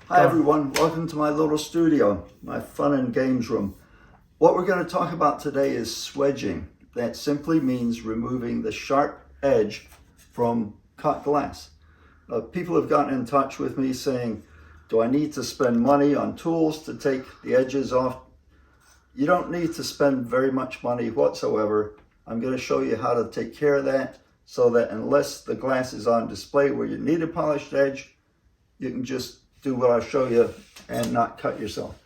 Hi everyone, welcome to my little studio, my fun and games room. What we're going to talk about today is swedging. That simply means removing the sharp edge from cut glass. People have gotten in touch with me saying, do I need to spend money on tools to take the edges off? You don't need to spend very much money whatsoever. I'm going to show you how to take care of that so that unless the glass is on display where you need a polished edge, you can just do what I'll show you and not cut yourself.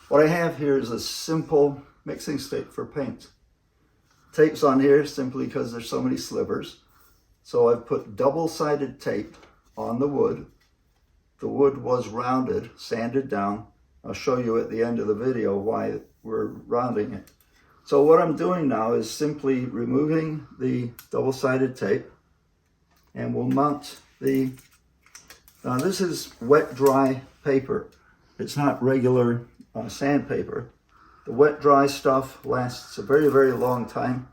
What I have here is a simple mixing stick for paint. Tape's on here simply because there's so many slivers. So I've put double-sided tape on the wood. The wood was rounded, sanded down. I'll show you at the end of the video why we're rounding it. So what I'm doing now is simply removing the double-sided tape, and we'll mount the, now this is wet dry paper. It's not regular sandpaper. The wet dry stuff lasts a very, very long time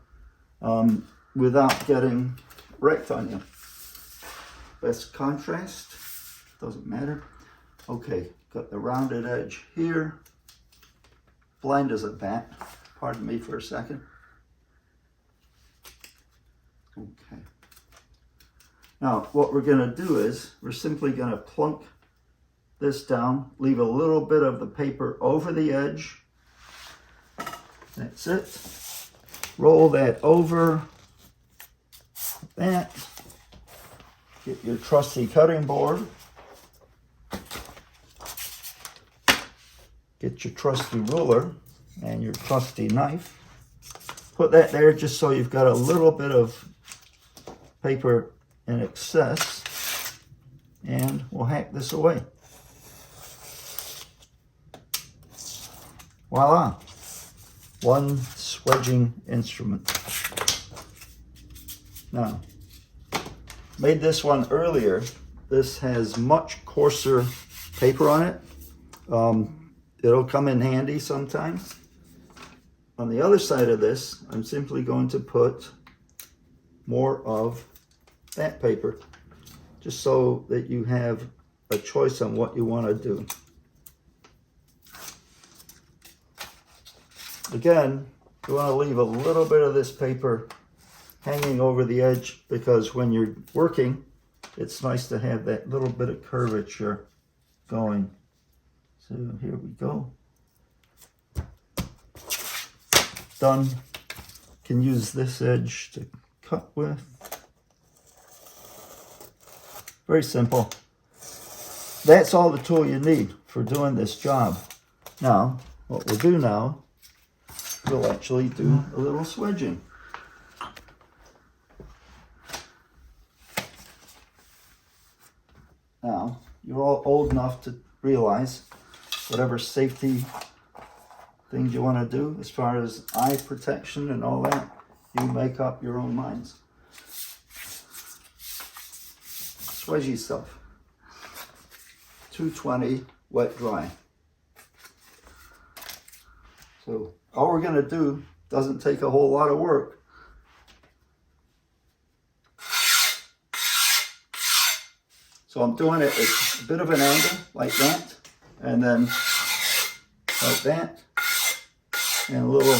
without getting wrecked on you. Best contrast, doesn't matter. Okay, got the rounded edge here. Blind as a bat. Pardon me for a second. Okay. Now, what we're going to do is we're simply going to plunk this down, leave a little bit of the paper over the edge. That's it. Roll that over. That. Get your trusty cutting board. Get your trusty ruler and your trusty knife. Put that there just so you've got a little bit of paper in excess, and we'll hack this away. Voila, one swedging instrument. Now, made this one earlier. This has much coarser paper on it. It'll come in handy sometimes. On the other side of this, I'm simply going to put more of that paper, just so that you have a choice on what you want to do. Again, you want to leave a little bit of this paper hanging over the edge because when you're working, it's nice to have that little bit of curvature going. So here we go. Done. Can use this edge to cut with. Very simple. That's all the tool you need for doing this job. Now, what we'll do now, we'll actually do a little swedging. Now, you're all old enough to realize whatever safety things you want to do as far as eye protection and all that, you make up your own minds. Swedgy stuff. 220 wet dry. So all we're going to do doesn't take a whole lot of work. So I'm doing it at a bit of an angle like that, and then like that, and a little,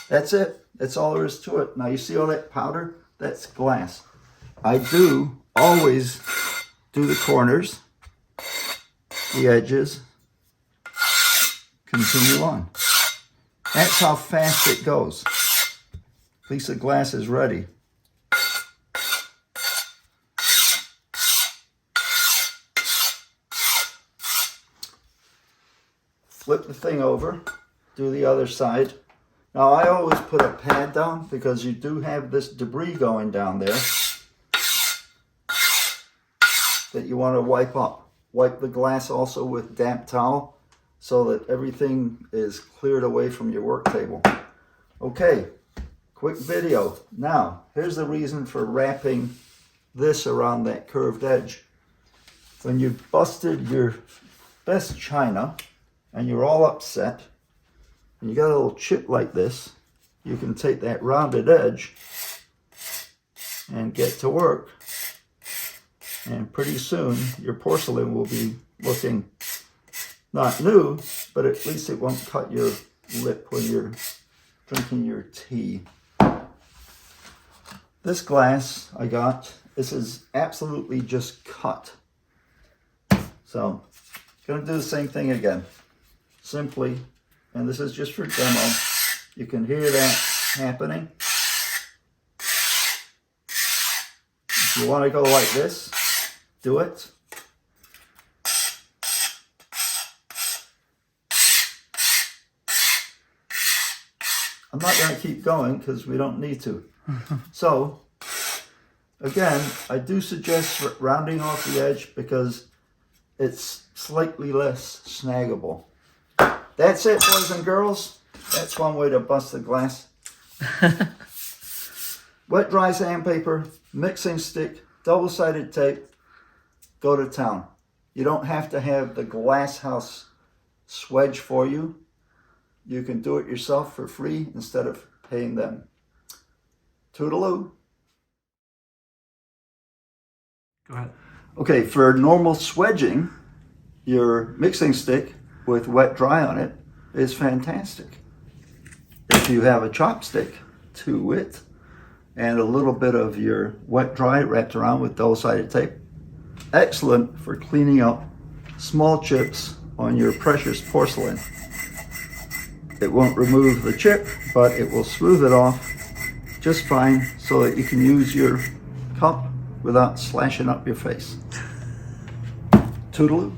that's it. That's all there is to it. Now you see all that powder? That's glass. I do always do the corners, the edges, continue on. That's how fast it goes. Piece of glass is ready. Flip the thing over, do the other side. Now I always put a pad down because you do have this debris going down there that you want to wipe up. Wipe the glass also with damp towel so that everything is cleared away from your work table. Okay, quick video. Now, here's the reason for wrapping this around that curved edge. When you've busted your best china and you're all upset, and you got a little chip like this, you can take that rounded edge and get to work. And pretty soon, your porcelain will be looking Not new, but at least it won't cut your lip when you're drinking your tea. This glass I got, this is absolutely just cut. So, gonna do the same thing again. Simply, and this is just for demo, you can hear that happening. If you want to go like this, do it. I'm not going to keep going because we don't need to. So, again, I do suggest rounding off the edge because it's slightly less snaggable. That's it, boys and girls. That's one way to bust the glass. Wet dry sandpaper, mixing stick, double-sided tape, go to town. You don't have to have the glass house swedge for you. You can do it yourself for free instead of paying them. Toodaloo. Go ahead. Okay, for normal swedging, your mixing stick with wet dry on it is fantastic. If you have a chopstick to it and a little bit of your wet dry wrapped around with double-sided tape, excellent for cleaning up small chips on your precious porcelain. It won't remove the chip, but it will smooth it off just fine so that you can use your cup without slashing up your face. Toodaloo.